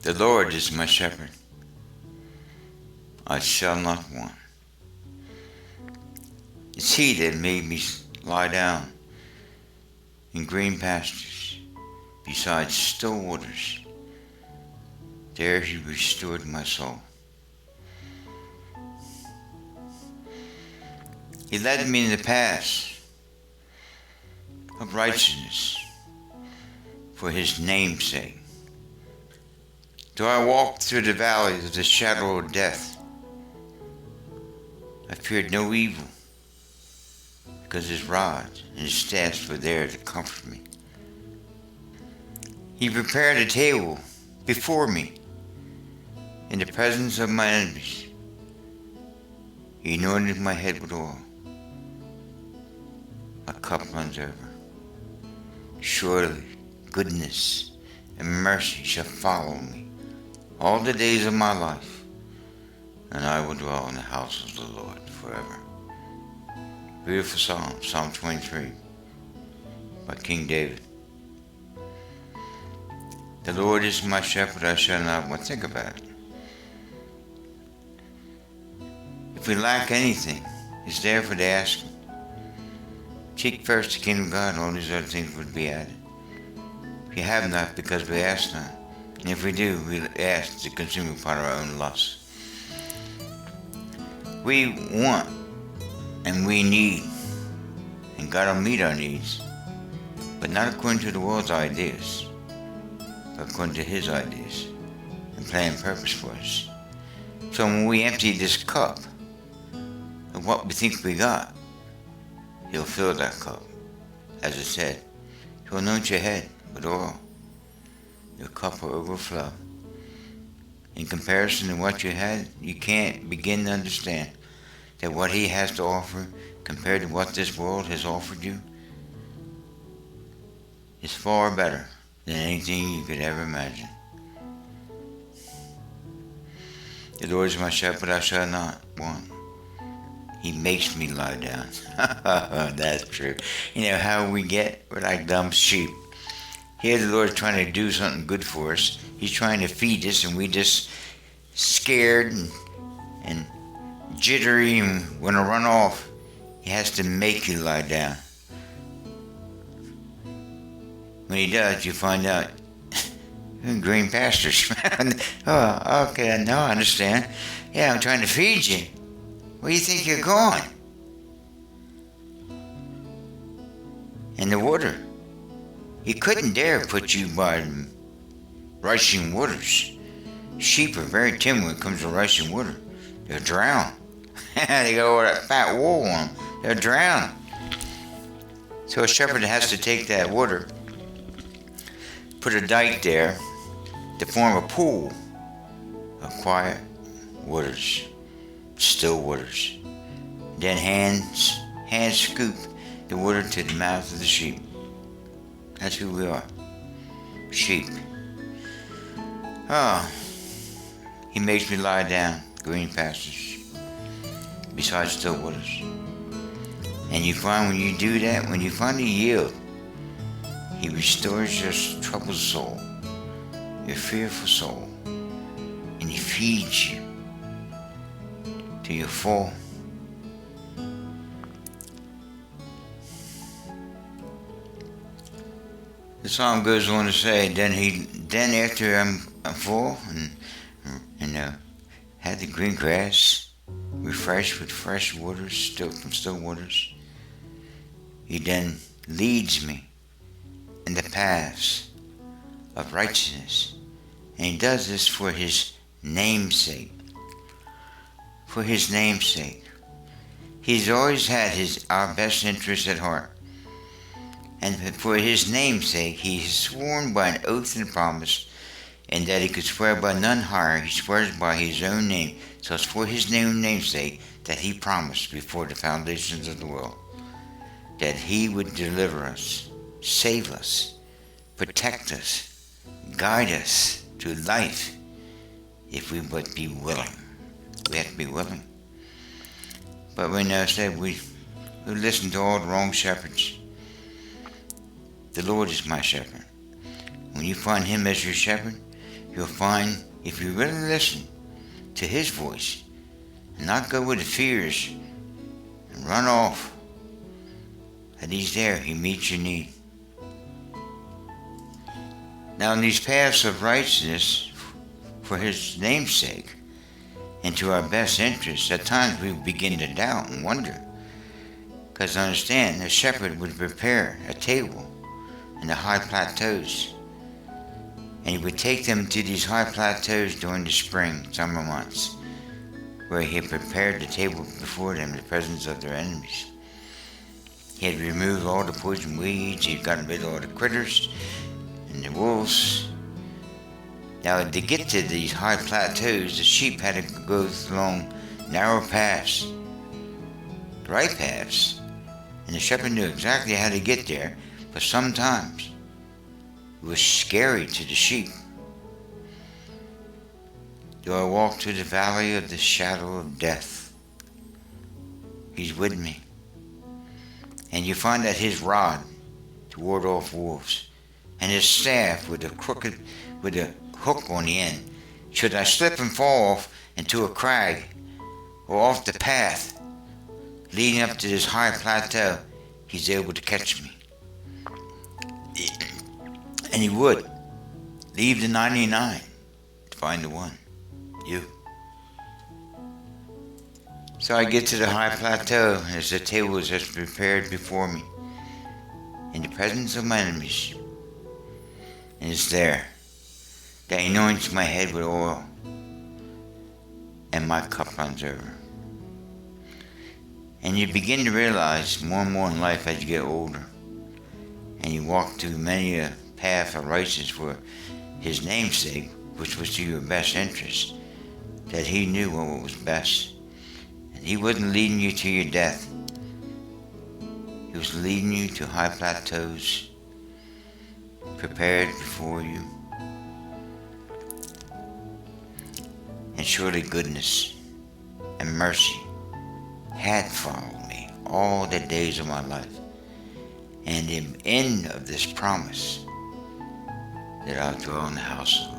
The Lord is my shepherd. I shall not want. It's he that made me lie down in green pastures, beside still waters. There he restored my soul. He led me in the paths of righteousness for his name's sake. Though I walk through the valley of the shadow of death, I feared no evil, because his rod and his staff were there to comfort me. He prepared a table before me in the presence of my enemies. He anointed my head with oil. My cup runs over. Surely goodness and mercy shall follow me all the days of my life, and I will dwell in the house of the Lord forever. Beautiful Psalm, Psalm 23, by King David. The Lord is my shepherd, I shall not want. Think about it. If we lack anything, it's there for the asking. Seek first the kingdom of God, and all these other things would be added. If you have not, because we ask not. And if we do, we ask to consume upon our own lust. We want and we need, and God will meet our needs, but not according to the world's ideas, but according to his ideas and plan and purpose for us. So when we empty this cup of what we think we got, he'll fill that cup. As it said, he'll anoint your head with oil. Your cup will overflow. In comparison to what you had, you can't begin to understand that what he has to offer compared to what this world has offered you is far better than anything you could ever imagine. The Lord is my shepherd, I shall not want. He makes me lie down. That's true. You know how we get? We're like dumb sheep. Here the Lord's trying to do something good for us. He's trying to feed us, and we just scared and jittery and want to run off. He has to make you lie down. When he does, you find out you're in green pastures. Oh, okay, now I understand. Yeah, I'm trying to feed you. Where do you think you're going? And the water. He couldn't dare put you by rushing waters. Sheep are very timid when it comes to rushing water. They'll drown. They got all that fat wool on them. They'll drown. So a shepherd has to take that water, put a dike there to form a pool of quiet waters, still waters. Then hands scoop the water to the mouth of the sheep. That's who we are. Sheep. Oh, he makes me lie down, green pastures, beside still waters. And you find when you do that, when you finally yield, he restores your troubled soul, your fearful soul, and he feeds you till you're full. The psalm goes on to say, then after I'm full and had the green grass, refreshed with fresh waters, still waters, he then leads me in the paths of righteousness. And he does this for his name's sake. For his name's sake. He's always had our best interests at heart. And for his name's sake, he has sworn by an oath and promise, and that he could swear by none higher. He swears by his own name. So it's for his name's sake that he promised before the foundations of the world that he would deliver us, save us, protect us, guide us to life if we but be willing. We have to be willing. But when I said we listen to all the wrong shepherds, the Lord is my shepherd. When you find him as your shepherd, you'll find if you really listen to his voice and not go with the fears and run off, that he's there, he meets your need. Now in these paths of righteousness for his name's sake and to our best interests, at times we begin to doubt and wonder. Because understand, the shepherd would prepare a table in the high plateaus, and he would take them to these high plateaus during the spring, summer months, where he had prepared the table before them in the presence of their enemies. He had removed all the poison weeds, he had gotten rid of all the critters and the wolves. Now to get to these high plateaus, the sheep had to go along narrow paths, the right paths, and the shepherd knew exactly how to get there, but sometimes it was scary to the sheep. Though I walk through the valley of the shadow of death, he's with me. And you find that his rod to ward off wolves, and his staff with a hook on the end. Should I slip and fall off into a crag or off the path leading up to this high plateau, he's able to catch me. And he would leave the 99 to find the one, you. So I get to the high plateau as the table is just prepared before me in the presence of my enemies. And it's there that anoints my head with oil, and my cup runs over. And you begin to realize more and more in life as you get older, and you walk through many a path of righteousness for his name's sake, which was to your best interest, that he knew what was best. And he wasn't leading you to your death. He was leading you to high plateaus prepared before you. And surely goodness and mercy had followed me all the days of my life. And the end of this promise that I'll dwell in the house of the Lord